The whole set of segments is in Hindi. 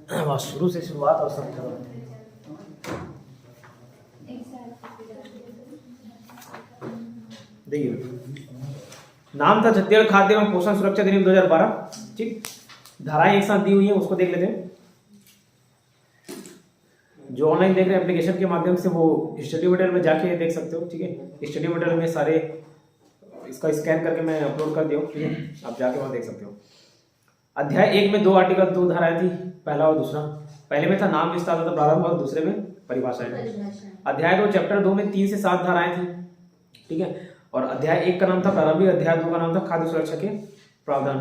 शुरू से शुरुआत और सब खत्म। देखिए, नाम था छत्तीसगढ़ खाद्य एवं पोषण सुरक्षा अधिनियम 2012। ठीक, धाराएं एक साथ दी हुई है, उसको देख लेते हैं। जो ऑनलाइन देख रहे हैं एप्लीकेशन के माध्यम से, वो स्टडी मटेरियल में जाके देख सकते हो। ठीक है, स्टडी मटेरियल में सारे इसका स्कैन करके मैं अपलोड कर दिया हूँ। ठीक है, आप जाके वहाँ देख सकते हो। अध्याय 1 में 2 आर्टिकल 2 धाराएं थी, पहला और दूसरा। पहले में था नाम विस्तार तथा प्रारंभ और दूसरे में परिभाषाएं। अध्याय 2 चैप्टर 2 में 3 से 7 धाराएं थी। ठीक है, और अध्याय 1 का नाम था प्रारंभिक, अध्याय 2 का नाम था खाद्य सुरक्षा के प्रावधान।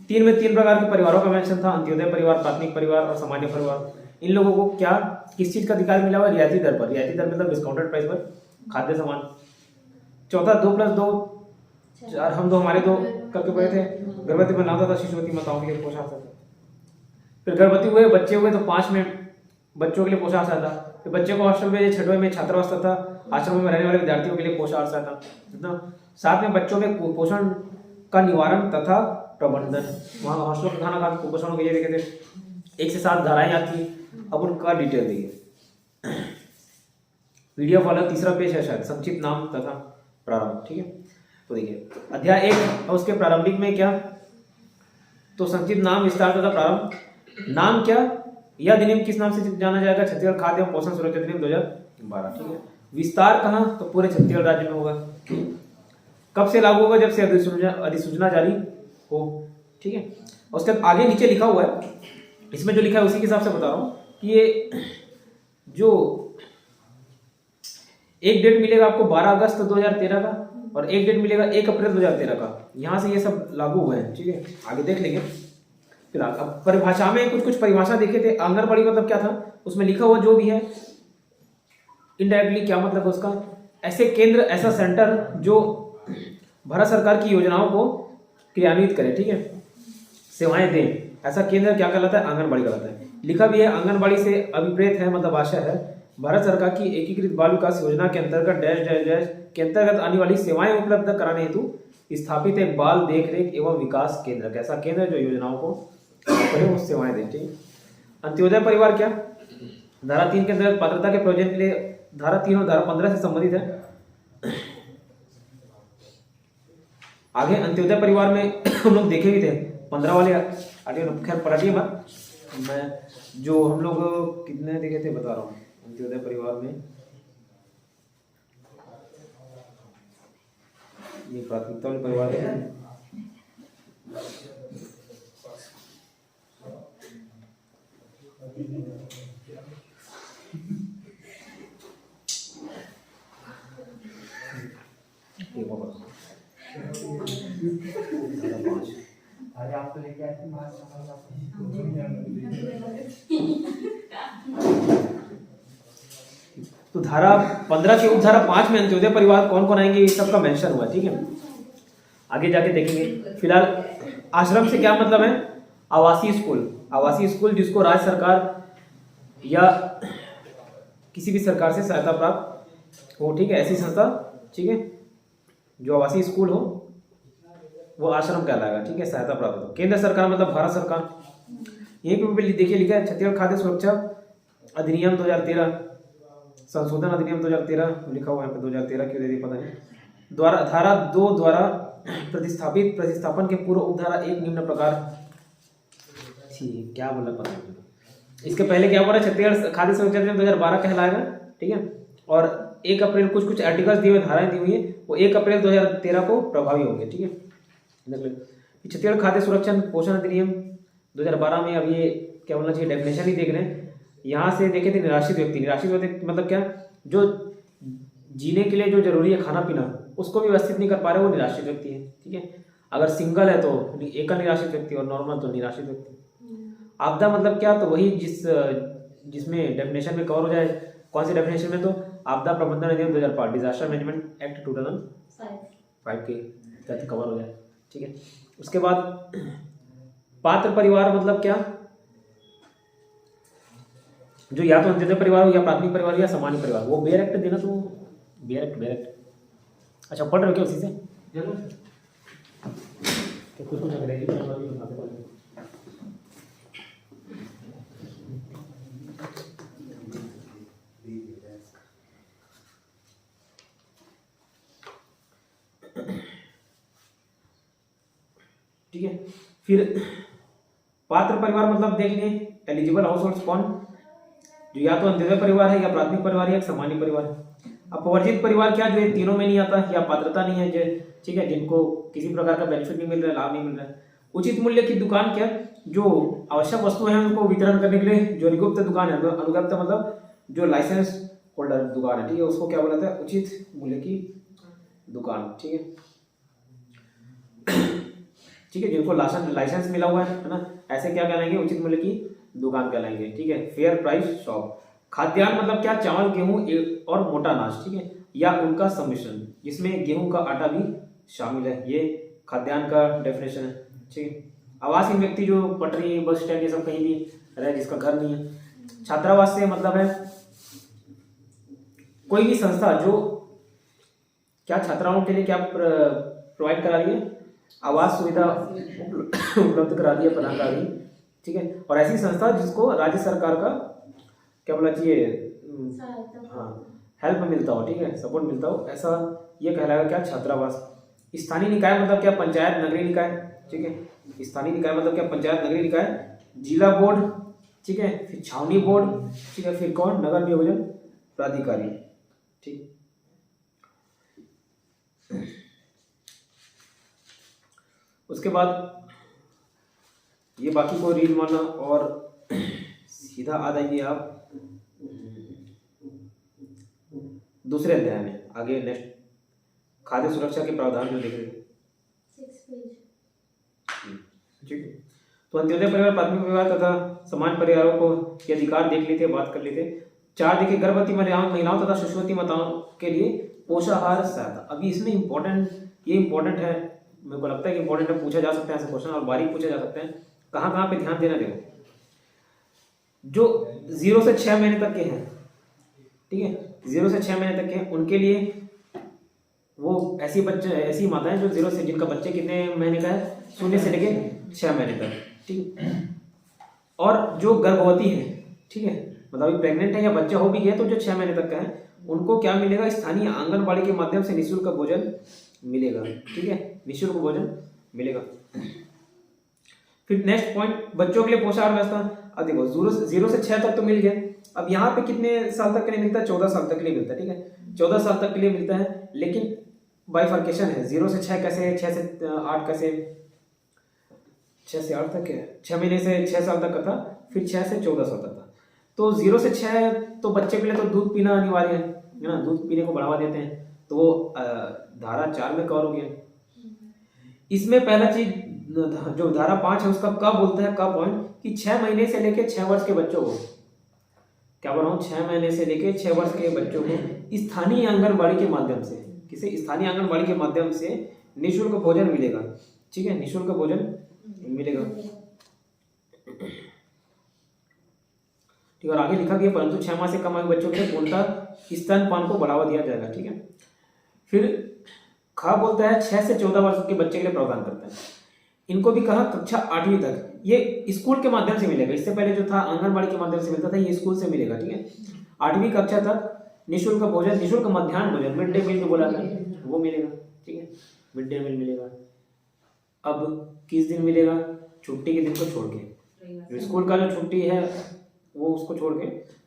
3 में 3 प्रकार के परिवारों का मेंशन था, अंत्योदय परिवार, प्राथमिक परिवार और सामान्य परिवार। इन लोगों को क्या किस चीज का अधिकार मिला हुआ? रियायती दर पर। रियायती दर मतलब डिस्काउंटेड प्राइस पर खाद्य सामान। चौथा 2 + 2 4, हम 2 हमारे 2 करके पढ़े थे। गर्भवती बनाता था, शिशुवती माताओं के लिए पोषण आता था। फिर गर्भवती हुए, बच्चे हुए तो 5 में बच्चों के लिए पोषण आता था। फिर बच्चे को हॉस्टल में, 6वें में छात्रावास था, आश्रमों में रहने वाले विद्यार्थियों के लिए पोषण आता था। 7 में बच्चों में कुपोषण का निवारण तथा प्रबंधन। वहाँ हॉस्टल का खाना खा कुपोषण के लिए देखे थे। 1 से 7 धाराएं आती। अब उनका डिटेल देखिए। पीडीएफ वाला तीसरा पेज है शायद, संक्षिप्त नाम तथा प्रारंभ। ठीक है, तो देखिए अध्याय 1 और उसके प्रारंभिक में क्या, तो संक्षिप्त नाम विस्तार तथा प्रारंभ। नाम क्या, यह अधिनियम किस नाम से जाना जाएगा? छत्तीसगढ़ खाद्य एवं पोषण सुरक्षा अधिनियम 2012। ठीक है, विस्तार कहाँ, तो पूरे छत्तीसगढ़ राज्य में होगा। कब से लागू होगा? जब से अधिसूचना जारी हो। ठीक है, उसके आगे नीचे लिखा हुआ है, इसमें जो लिखा है उसी के हिसाब से बता रहा हूँ कि ये जो एक डेट मिलेगा आपको 12 अगस्त 2013 का, और एक डेट मिलेगा 1 अप्रैल 2013 का। यहाँ से ये सब लागू हुए हैं। ठीक है, आगे देख लेंगे। फिलहाल अब परिभाषा में कुछ परिभाषा देखे थे। आंगनबाड़ी मतलब क्या था, उसमें लिखा हुआ जो भी है इनडायरेक्टली क्या मतलब उसका, ऐसे केंद्र, ऐसा सेंटर जो भारत सरकार की योजनाओं को क्रियान्वित करे। ठीक है, सेवाएं दे, ऐसा केंद्र क्या कहलाता है? आंगनबाड़ी कहलाता है। लिखा भी है आंगनबाड़ी से अभिप्रेत है, मतलब आशय है भारत सरकार की एकीकृत बाल विकास योजना के अंतर्गत डैश डैश डैश के अंतर्गत आने वाली सेवाएं उपलब्ध कराने हेतु स्थापित एक बाल देखरेख एवं विकास केंद्र। कैसा केंद्र जो योजनाओं को करे, वो सेवाएं दे। ठीक, अंत्योदय परिवार क्या, धारा 3 के अंतर्गत पात्रता के प्रयोजन के लिए धारा 3 और धारा 15 से संबंधित है। आगे अंत्योदय परिवार में हम लोग देखे भी थे 15 वाले आर्टिकल, खैर पलटिए मत, मैं जो हम लोग कितने देखे थे बता रहा हूँ। अंत्योदय परिवार में ये प्राथमिकता वाले परिवार है। अरे आप तो लेके आए थे तो धारा 15 के उपधारा 5 में अंत्योदय परिवार कौन कौन आएंगे, ये सबका मेंशन हुआ। ठीक है, आगे जाके देखेंगे। फिलहाल आश्रम से क्या मतलब है? आवासीय स्कूल। आवासीय स्कूल जिसको राज्य सरकार या किसी भी सरकार से सहायता प्राप्त हो। ठीक है, ऐसी संस्था। ठीक है, जो आवासीय स्कूल हो वो आश्रम कहलाएगा। ठीक है, सहायता प्राप्त हो। केंद्र सरकार मतलब भारत सरकार। यहीं पे देखिए लिखा है छत्तीसगढ़ खाद्य सुरक्षा अधिनियम 2013, संशोधन अधिनियम 2013 लिखा हुआ है। 2013 क्यों दे दी पता नहीं। द्वारा धारा 2 द्वारा प्रतिस्थापन के पूर्व उपधारा 1 निम्न प्रकार, क्या बोला पता नहीं। इसके पहले क्या बोला? छत्तीसगढ़ खाद्य सुरक्षा अधिनियम 2012 कहलाएगा। ठीक है, और 1 अप्रैल कुछ आर्टिकल्स दिए हुए, धाराएं दी हुई है, वो 1 अप्रैल 2013 को प्रभावी होंगे। ठीक है, छत्तीसगढ़ खाद्य सुरक्षा पोषण अधिनियम 2012 में अब ये क्या बोलना चाहिए, डेफिनेशन ही देख रहे हैं। यहाँ से देखे थे निराश्रित व्यक्ति। निराश्रित व्यक्ति मतलब क्या, जो जीने के लिए जो जरूरी है खाना पीना, उसको भी व्यवस्थित नहीं कर पा रहे, वो निराश्रित व्यक्ति है। ठीक है, अगर सिंगल है तो एकल निराश्रित व्यक्ति, और नॉर्मल तो निराश्रित व्यक्ति। आपदा मतलब क्या, तो वही जिसमें डेफिनेशन में कवर हो जाए। कौन सी डेफिनेशन में? तो आपदा प्रबंधन अधिनियम 2005, डिजास्टर मैनेजमेंट एक्ट 2005 के तहत कवर हो जाए। ठीक है, उसके बाद पात्र परिवार मतलब क्या, जो या तो अंत्योदय परिवार हो, या प्राथमिक परिवार, या सामान्य परिवार। वो बेयर एक्ट देना, तो बेयर एक्ट। अच्छा, पढ़ रहे हो क्या उसी से? कुछ अंग्रेजी ठीक है। फिर पात्र परिवार मतलब देख लिए एलिजिबल हाउस होल्ड कौन, जो या तो अंत्योदय परिवार है या प्राथमिक परिवार है या सामान्य परिवार है। अब प्रवर्जित परिवार क्या, जो ये तीनों में नहीं आता या पात्रता नहीं है, जो ठीक है, जिनको किसी प्रकार का बेनिफिट नहीं मिल रहा है, लाभ नहीं मिल रहा है। उचित मूल्य की दुकान क्या, जो आवश्यक वस्तु है उनको वितरण करने के लिए जो निगुप्त दुकान है, अनुगप्त मतलब जो लाइसेंस होल्डर दुकान है, ठीक है, उसको क्या बोला जाता है, उचित मूल्य की दुकान, ठीक है। ठीक है, जिनको लाइसेंस मिला हुआ है ना, ऐसे क्या कहलाएंगे, उचित मूल्य की दुकान कहलाएंगे, ठीक है। Fair price shop. खाद्यान्न मतलब क्या, चावल गेहूं और मोटा अनाज, ठीक है, या उनका सम्मिश्रण, जिसमें गेहूं का आटा भी शामिल है, ये खाद्यान्न का डेफिनेशन है, ठीक है। आवासीय व्यक्ति जो पटरी बस स्टैंड ये सब कहीं भी रहे, जिसका घर नहीं है। छात्रावास से मतलब है कोई भी संस्था जो क्या छात्राओं के लिए क्या प्रोवाइड करा रही है, आवास सुविधा उपलब्ध करा रही है, प्रदान करा रही है, ठीक है। और ऐसी संस्था जिसको राज्य सरकार का क्या बोला चाहिए, हाँ, हेल्प मिलता हो, ठीक है, सपोर्ट मिलता हो, ऐसा ये कहलाएगा क्या, छात्रावास। स्थानीय निकाय मतलब क्या, पंचायत नगरीय निकाय, ठीक है। स्थानीय निकाय मतलब क्या, पंचायत नगरीय निकाय, जिला बोर्ड, ठीक है, फिर छावनी बोर्ड, ठीक है, फिर कौन, नगर नियोजन प्राधिकारी, ठीक। उसके बाद ये बाकी को रीड मारना और सीधा आ जाइए आप दूसरे अध्याय में, आगे नेक्स्ट खाद्य सुरक्षा के प्रावधान जो देख रहे हैं, ठीक है। तो अंत्योदय परिवार, प्राथमिक परिवार तथा समान परिवारों को ये अधिकार देख लेते, बात कर लेते। 4 देखिए, गर्भवती महिलाओं तथा शिशुवती माताओं के लिए पोषाहार सहायता। अभी इसमें इम्पोर्टेंट है, मेरे को लगता है कि इम्पोर्टेंट है, पूछा जा सकता है ऐसे क्वेश्चन और बारीक पूछे जा सकते हैं। कहाँ पे ध्यान देना, देखो जो 0 से 6 महीने तक के हैं, ठीक है, 0 से 6 महीने तक के हैं, उनके लिए वो ऐसी माताएं जो 0 से, जिनका बच्चे कितने महीने का है, 0 से लेके 6 महीने तक, ठीक। और जो गर्भवती है, ठीक है, मतलब अभी प्रेग्नेंट है या बच्चा हो भी गया तो जो 6 महीने तक का है, उनको क्या मिलेगा, स्थानीय आंगनबाड़ी के माध्यम से निःशुल्क भोजन मिलेगा, ठीक है, निःशुल्क भोजन मिलेगा। फिर नेक्स्ट पॉइंट, बच्चों के लिए पोषाहार व्यवस्था। अब देखो 0 से 6 तक तो मिल गया, अब यहाँ पे कितने साल तक के लिए मिलता है, 14 साल तक के लिए मिलता है, ठीक है, 14 साल तक के लिए मिलता है, लेकिन बाइफर्केशन है, 0 से 6 कैसे, 6 से 8 कैसे, 6 से 8 तक है, 6 महीने से 6 साल तक का था, फिर 6 से 14 साल तक था। तो 0 से 6 तो बच्चे के लिए तो दूध पीना अनिवार्य है ना, दूध पीने को बढ़ावा देते हैं, तो वो धारा 4 में कवर हो गया। इसमें पहला चीज जो धारा 5 है उसका कब बोलता है, कब पॉइंट, कि 6 महीने से लेके 6 वर्ष के बच्चों को, क्या बोल रहा हूँ, 6 महीने से लेके 6 वर्ष के बच्चों को स्थानीय आंगनबाड़ी के माध्यम से, किसी स्थानीय आंगनबाड़ी के माध्यम से निःशुल्क भोजन मिलेगा, ठीक है, निःशुल्क भोजन मिलेगा, ठीक है। और आगे लिखा गया, परंतु 6 माह से कम आयु बच्चों के पूर्णतः स्तनपान को बढ़ावा दिया जाएगा, ठीक है। फिर खा बोलता है 6 से 14 वर्ष के बच्चे के लिए प्रावधान करता है। इनको भी कहा कक्षा 8वीं तक, ये स्कूल के माध्यम से मिलेगा, इससे पहले जो था आंगनबाड़ी के माध्यम से मिलता था, ये स्कूल से मिलेगा, ठीक है। 8वीं कक्षा तक निःशुल्क भोजन, निःशुल्क मध्याह्न भोजन, मिड डे मील जो बोला था वो मिलेगा, ठीक है, मिड डे मील मिलेगा। अब किस दिन मिलेगा, छुट्टी के दिन को छोड़ के, स्कूल का जो छुट्टी है वो उसको छोड़ के,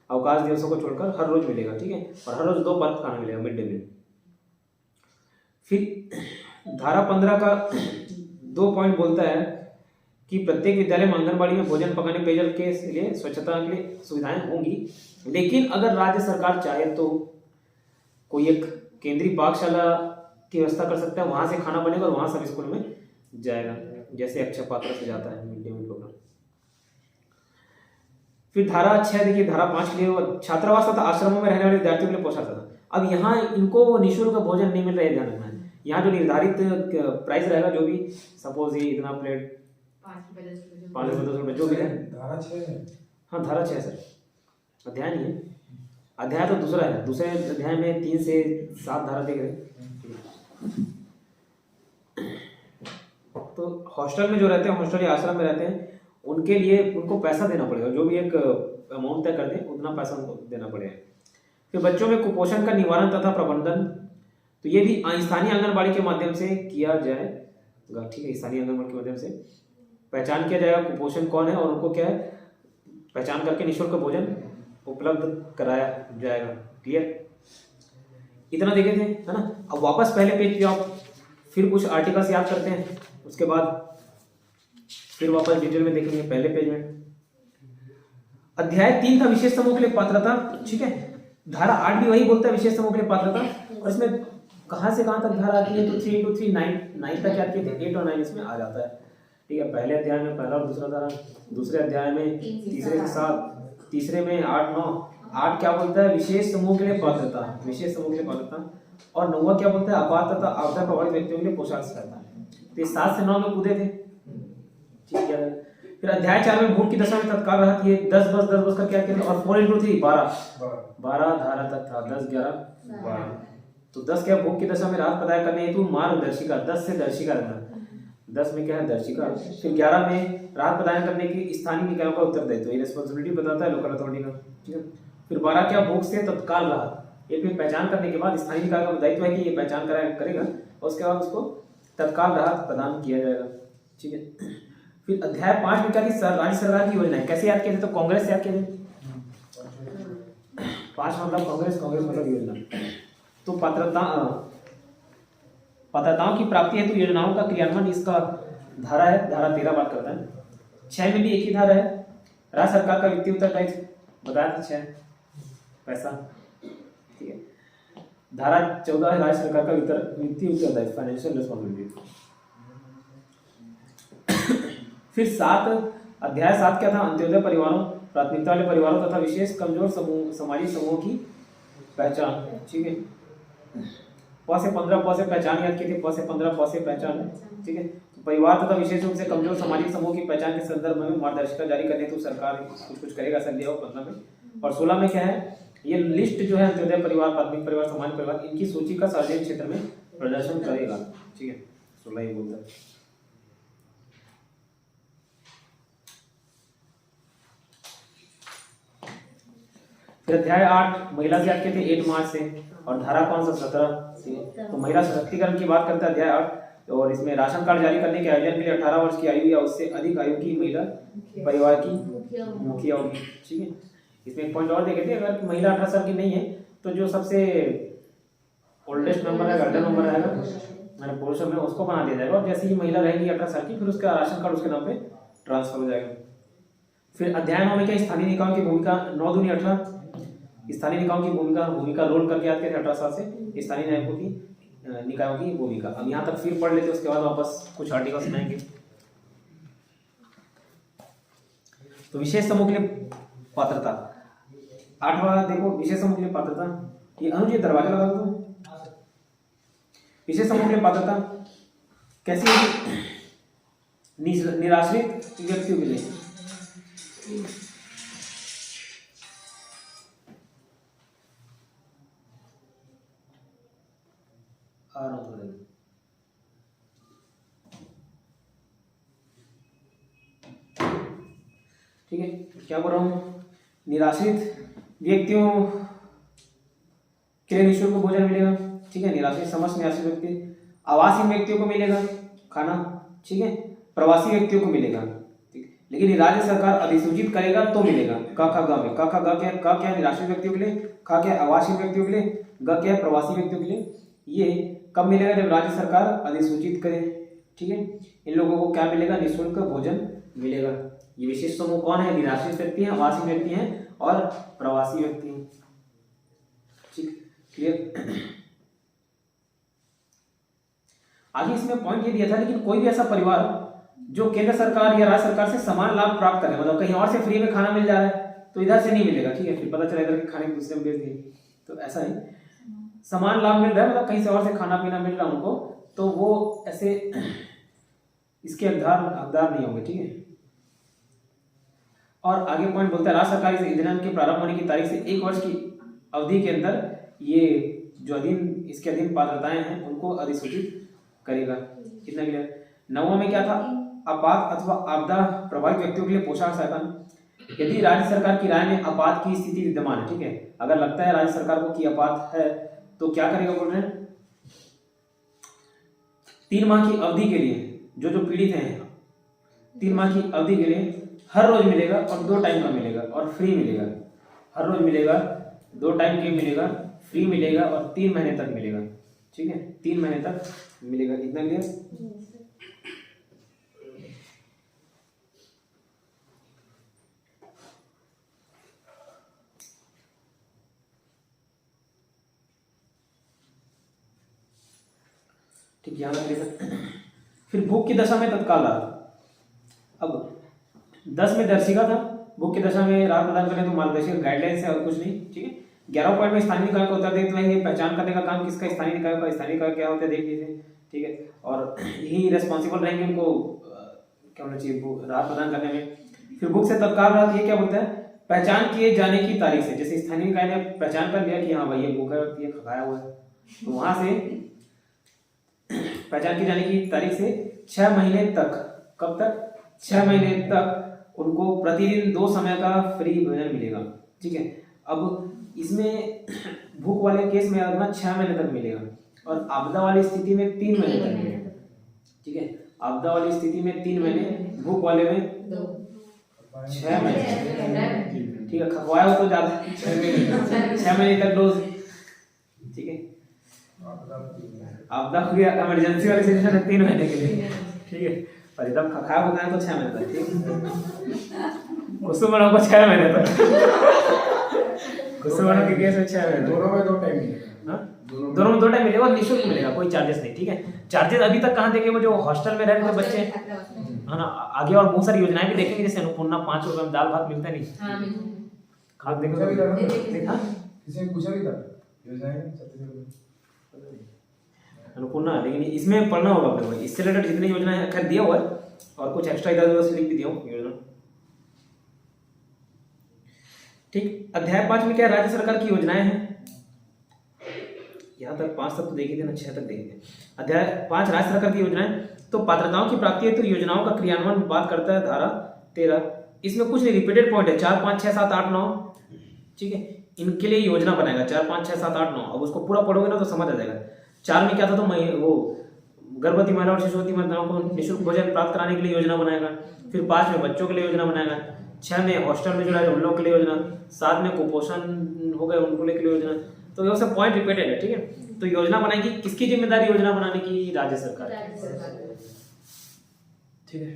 अवकाश दिवसों को छोड़कर हर रोज मिलेगा, ठीक है, और हर रोज 2 बार खाना मिलेगा, मिड डे मील। फिर धारा 15 का 2 पॉइंट बोलता है कि प्रत्येक विद्यालय में आंगनबाड़ी में भोजन पकाने, पेयजल के लिए, स्वच्छता के लिए सुविधाएं होंगी, लेकिन अगर राज्य सरकार चाहे तो कोई एक केंद्रीय पाकशाला की व्यवस्था कर सकता है, वहां से खाना बनेगा और वहां सब स्कूल में जाएगा, जैसे अक्षय पात्र से जाता है मिड डे मील प्रोग्राम। फिर धारा 6 देखिए, धारा 5 के लिए छात्रावास तथा आश्रमों में रहने वाले विद्यार्थियों के लिए पोषण था। अब यहाँ इनको निःशुल्क भोजन नहीं मिल रहा है, ध्यान रखना है। यहाँ जो निर्धारित प्राइस रहेगा, जो भी सपोज ये इतना प्लेट 5 रुपये 10 रुपये जो भी है, धारा 6 है। हाँ धारा 6 सर, अध्याय नहीं है, अध्याय तो दूसरा है, दूसरे अध्याय में 3 से 7 धारा देख रहे हैं। तो हॉस्टल में जो रहते हैं, हॉस्टल या आश्रम में रहते हैं, उनके लिए उनको पैसा देना पड़ेगा, जो भी एक अमाउंट तय कर दें उतना पैसा उनको देना पड़ेगा। फिर बच्चों में कुपोषण का निवारण तथा प्रबंधन, तो ये भी स्थानीय आंगनबाड़ी के माध्यम से किया ठीक है, स्थानीय आंगनबाड़ी के माध्यम से पहचान किया जाएगा कुपोषण कौन है और उनको क्या है पहचान करके निःशुल्क भोजन उपलब्ध कराया जाएगा। क्लियर, इतना देखे थे, है ना। अब वापस पहले पेज पे आप फिर कुछ आर्टिकल्स याद करते हैं, उसके बाद फिर वापस डिटेल में देखेंगे। पहले पेज में अध्याय 3 था विशेष समूह के लिए पात्रता, ठीक है। धारा 8 भी वही बोलता है विशेष समूह के लिए पात्रता, और इसमें कहां से कहां तक धारा आती है तो 3 into 3 9 तक याद किए थे, 8 और 9 इसमें आ जाता है, ठीक है। पहले अध्याय में पहला और दूसरा धारा, दूसरे अध्याय में तीसरे के साथ, तीसरे में 8 9 8 क्या बोलता है विशेष समूह के लिए पात्रता, विशेष समूह के लिए पात्रता, और 9वां क्या बोलता है आपात तथा आपदा प्रभावित व्यक्तियों के लिए पोशाक सहायता। तो ये 7 से 9 में कूदे थे, ठीक है। फिर अध्याय 4 में भूख की दशा में तत्काल राहत, ये 10 बस का क्या किया, और 4 into 3 12 धारा तक था, 10 11 12। तो 10 क्या भूख की दशा में राहत प्रदान करने हेतु मार्गदर्शिका, 10 से दर्शिका रखना, 10 में क्या है दर्शिका। फिर 11 में राहत प्रदान करने की स्थानीय निकायों का उत्तरदायित्व, ये रिस्पांसिबिलिटी बताता है लोकल अथॉरिटी का, ठीक है। फिर 12 क्या भूख से तत्काल राहत, ये फिर पहचान करने के बाद स्थानीय निकाय का दायित्व है कि ये पहचान करेगा और उसके बाद उसको तत्काल राहत प्रदान किया जाएगा, ठीक है। फिर अध्याय 5 में क्या थी राज्य सरकार की योजना, कैसे याद किए थे तो कांग्रेस से याद किए थे, 5 मतलब कांग्रेस मतलब योजना। तो पात्रताओं की प्राप्ति हेतु योजनाओं का क्रियान्वयन इसका धारा है, धारा 13 बात करता है। 6 में भी एक ही धारा है, राज्य सरकार का वित्तीय उत्तरदायित्व बताया था 6 पैसा, ठीक है। धारा 14 है राज्य सरकार का वित्तीय उत्तरदायित्व, फाइनेंशियल रिस्पांसिबिलिटी। फिर 7 अध्याय 7 क्या था अंत्योदय परिवारों, प्राथमिकता वाले परिवारों तथा विशेष कमजोर समूह सामाजिक समूहों की पहचान, ठीक है। प से 15 प से पहचान याद की थी, प से 15 प से पहचान, ठीक है। तो परिवार तथा विशेष रूप से कमजोर सामाजिक समूह की पहचान के संदर्भ में मार्गदर्शिका जारी करने तो सरकार कुछ करेगा संदेह 15 में। और 16 में क्या है ये लिस्ट जो है अंत्योदय परिवार, प्राथमिक परिवार, सामान्य परिवार, इनकी सूची का सार्वजनिक क्षेत्र में प्रदर्शन करेगा, ठीक है। 16 ये बोलता है। फिर अध्याय 8 महिला से याद किए थे 8 मार्च से, और धारा कौन सा 17, तो महिला सशक्तिकरण की बात करता है अध्याय 8। और इसमें राशन कार्ड जारी करने के आयोजन के लिए 18 वर्ष की आयु या उससे अधिक आयु की महिला परिवार की मुखिया होगी, ठीक है। इसमें एक पॉइंट और देखे थे, अगर महिला 18 साल की नहीं है तो जो सबसे ओल्डेस्ट मेंबर है, गार्डन मेंबर रहेगा, मैंने पुरुष में उसको बना दिया जाएगा, और जैसे ही महिला रहेगी 18 साल की फिर उसका राशन कार्ड उसके नाम पे ट्रांसफर हो जाएगा। फिर अध्याय 9 में क्या स्थानीय निकायों की भूमिका, 9 दूनी 18, स्थानीय निकायों की भूमिका रोल करके याद किया था 18 साल से स्थानीय निकायों की भूमिका। अब यहाँ तक फिर पढ़ लेते, उसके बाद वापस कुछ आर्टिकल सुनाएंगे। तो विशेष समूह के लिए पात्रता 8वां देखो, विशेष समूह के लिए पात्रता, ये अनुचित दरवाजा लगा दो। विशेष समूह के लिए पात्रता कैसी है, निराश्रित व्यक्तियों के लिए, ठीक है। क्या बोल रहा हूँ, निराश्रित व्यक्तियों के लिए निःशुल्क भोजन मिलेगा, ठीक है। निराश्रित समस्त निराश्रित व्यक्ति, आवासहीन व्यक्तियों को मिलेगा खाना, ठीक है। प्रवासी व्यक्तियों को मिलेगा, ठीक। लेकिन राज्य सरकार अधिसूचित करेगा तो मिलेगा। क ख ग में क ख ग क्या, क क्या निराश्रित व्यक्तियों के लिए, ख क्या आवासहीन व्यक्तियों के लिए, ग क्या प्रवासी व्यक्तियों के लिए। ये कब मिलेगा, जब राज्य सरकार अधिसूचित करे, ठीक है। इन लोगों को क्या मिलेगा, निःशुल्क भोजन मिलेगा। ये विशेष समूह कौन है, निराश्रित व्यक्ति हैं, आवासीय व्यक्ति हैं और प्रवासी व्यक्ति हैं, ठीक, क्लियर। आगे इसमें पॉइंट ये दिया था, लेकिन कोई भी ऐसा परिवार जो केंद्र सरकार या राज्य सरकार से समान लाभ प्राप्त करे, मतलब कहीं और से फ्री में खाना मिल जा रहा है तो इधर से नहीं मिलेगा, ठीक है। फिर पता चला इधर के खाने दूसरे में बेच दिए, तो ऐसा ही समान लाभ मिल रहा है, मतलब कहीं से और से खाना पीना मिल रहा है उनको, तो वो ऐसे इसके हकदार नहीं होंगे, ठीक है। और आगे पॉइंट बोलता है राज्य सरकार इस अधिनियम के प्रारंभ होने की तारीख से 1 वर्ष की अवधि के अंदर ये जो इसके अधीन पात्रताएं हैं उनको अधिसूचित करेगा। कितना क्लियर। 9वां में क्या था, आपात अथवा आपदा प्रभावित व्यक्तियों के लिए पोशाक सहायता। यदि राज्य सरकार की राय में आपात की स्थिति विद्यमान है, ठीक है, अगर लगता है राज्य सरकार को कि आपात है तो क्या करेगा बोल रहे हैं, 3 माह की अवधि के लिए जो जो पीड़ित हैं 3 माह की अवधि के लिए हर रोज मिलेगा और 2 टाइम का मिलेगा और फ्री मिलेगा। हर रोज मिलेगा, 2 टाइम के मिलेगा, फ्री मिलेगा और 3 महीने तक मिलेगा। ठीक है, 3 महीने तक मिलेगा। इतना क्लियर? ठीक, यहाँ तक। फिर भूख की दशा में तत्काल राहत। अब 10 में दर्शिका था, भूख की दशा में राहत प्रदान करने तो मार्गदर्शी गाइडलाइंस है और कुछ नहीं। ठीक है, 11 पॉइंट में स्थानीय निकाय का उत्तर देते हैं, पहचान करने का काम किसका, स्थानीय निकाय का। स्थानीय निकाय क्या होता है देख लीजिए। ठीक है, और यही रेस्पॉन्सिबल रहेंगे उनको क्या होना चाहिए राहत प्रदान करने में। फिर भूख से तत्काल राहत ये क्या बोलता है, पहचान किए जाने की तारीख से। जैसे स्थानीय निकाय ने पहचान कर लिया कि हाँ भाई ये भूखा है, ये खगाया हुआ है, तो वहां से पहचान की जाने की तारीख से 6 महीने तक, कब तक, 6 महीने तक उनको प्रतिदिन 2 समय का फ्री भोजन मिलेगा। ठीक है, अब इसमें भूख वाले केस में रखना 6 महीने तक मिलेगा और आपदा वाली स्थिति में 3 महीने तक मिलेगा। ठीक है, आपदा वाली स्थिति में 3 महीने, भूख वाले में 6 महीने। ठीक है, खगवाया हो तो ज्यादा 6 महीने तक डोज। ठीक है, आपदा हो गया इमरजेंसी वाली सिचुएशन है 3 महीने के लिए। ठीक है, और एकदम खखाया होता है तो 6 महीने तक। ठीक, कुसुमनों को 6 महीने तक, कुसुमनों के केस में 6 महीने। दोनों में 2 टाइम मिलेगा। हाँ, दोनों में 2 टाइम मिलेगा और निःशुल्क मिलेगा, कोई चार्जेस नहीं। ठीक है, चार्जेस अभी तक कहाँ देंगे, वो जो हॉस्टल में रह रहे बच्चे है ना, आगे और बहुत सारी योजनाएं भी देखेंगे। जैसे अन्नपूर्णा 5 रुपए में दाल भात मिलता नहीं, खाद देखो किसी ने पूछा भी था योजनाएं अनुपूर्णा, लेकिन इसमें पढ़ना होगा अपने को। इससे रिलेटेड जितनी योजना है खैर दिया हुआ है और कुछ एक्स्ट्रा इधर उधर से लिख भी दिया हूँ योजना। ठीक, अध्याय 5 में क्या राज्य सरकार की योजनाएं हैं। यहाँ तक 5 तक तो देखे थे ना, 6 तक देखे थे। अध्याय 5 राज्य सरकार की योजनाएं। तो पात्रताओं की प्राप्ति हेतु तो योजनाओं का क्रियान्वयन बात करता है धारा 13। इसमें कुछ नहीं, रिपीटेड पॉइंट है 4, 5, 6, 7, 8, 9। ठीक है, इनके लिए योजना बनाएगा 4, 5, 6, 7, 8, 9। अब उसको पूरा पढ़ोगे ना तो समझ आ जाएगा। 4 में क्या था, तो वो गर्भवती महिला और शिशुवती महिलाओं को निःशुल्क भोजन प्राप्त कराने के लिए योजना बनाएगा। फिर 5 में बच्चों के लिए योजना बनाएगा। 6 में हॉस्टल में जो है उन लोगों के लिए योजना। 7 में कुपोषण हो गए उनको लेके योजना। तो ये सब पॉइंट रिपीटेड है। ठीक है, तो योजना बनाएगी, किसकी जिम्मेदारी योजना बनाने की, राज्य सरकार। ठीक है,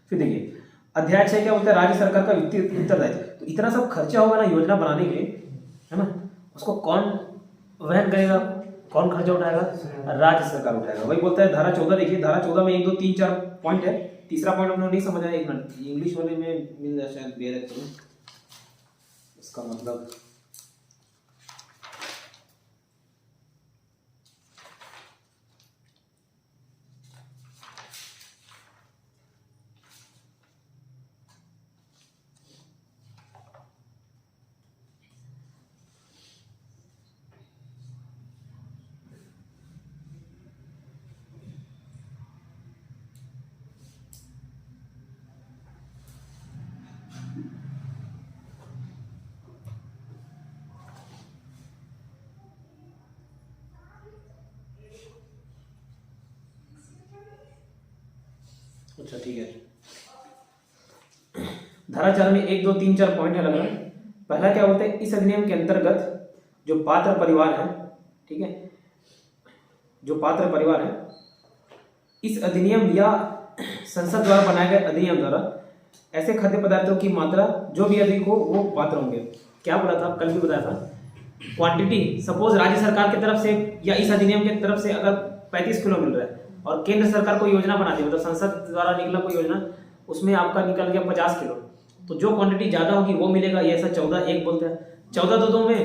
फिर देखिए अध्याय 6 क्या बोलता है, राज्य सरकार का वित्तीय उत्तरदायित्व। तो इतना सब खर्चा होगा ना योजना बनाने के लिए, है ना, उसको कौन वहन करेगा, कौन खर्चा उठाएगा, राज्य सरकार उठाएगा। वही बोलता है धारा 14। देखिए धारा 14 में 1, 2, 3, 4 पॉइंट है। तीसरा पॉइंट हम लोग नहीं समझ आया, एक मिनट इंग्लिश वाले में मिल जाए शायद, दे रहे थे इसका मतलब। अच्छा ठीक है, धारा 4 में 1, 2, 3, 4 पॉइंट है अलग। पहला क्या बोलते हैं, इस अधिनियम के अंतर्गत जो पात्र परिवार है, ठीक है, जो पात्र परिवार है, इस अधिनियम या संसद द्वारा बनाए गए अधिनियम द्वारा ऐसे खाद्य पदार्थों की मात्रा जो भी अधिक हो वो पात्र होंगे। क्या बोला था, कल भी बताया था, क्वांटिटी। सपोज राज्य सरकार की तरफ से या इस अधिनियम की तरफ से अगर 35 किलो मिल रहा है और केंद्र सरकार को योजना बना दी, मतलब संसद द्वारा निकला कोई योजना, उसमें आपका निकल गया 50 किलो, तो जो क्वांटिटी ज्यादा होगी वो मिलेगा। ये ऐसा 14, 1 बोलते हैं। 14, 2 में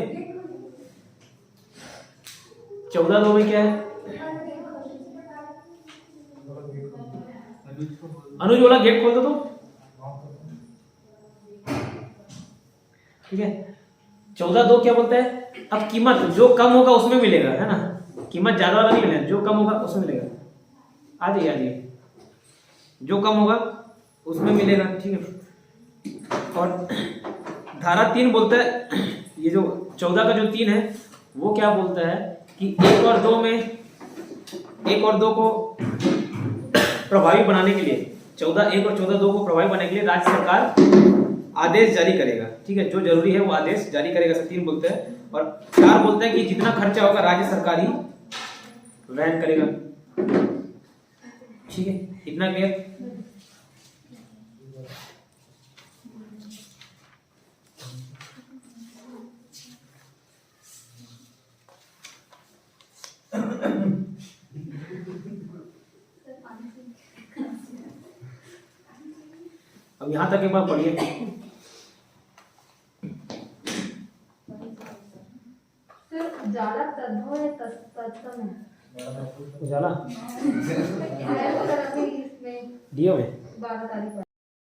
14, 2 में क्या है, अनुज वाला गेट खोल दो तो, ठीक है। 14, 2 क्या बोलता है, अब कीमत जो कम होगा उसमें मिलेगा, है ना, कीमत ज्यादा वाला नहीं मिलेगा, जो कम होगा उसमें मिलेगा। आ जाइए, जो कम होगा उसमें मिलेगा, ठीक है। और धारा 3 बोलता है, ये जो 14 का जो 3 है वो क्या बोलता है कि 1 और 2 में, 1 और 2 को प्रभावी बनाने के लिए 14(1) और 14(2) को प्रभावी बनाने के लिए राज्य सरकार आदेश जारी करेगा। ठीक है, जो जरूरी है वो आदेश जारी करेगा, सब 3 बोलते हैं। और 4 बोलते हैं कि जितना खर्चा होगा राज्य सरकार ही वहन करेगा। ठीक है, इतना क्लियर। अब यहां तक एक बार पढ़िए। उजाला तद्भव है तत्सम है। उजाला आया तो अभी इसमें डीओ में 12 तारीख को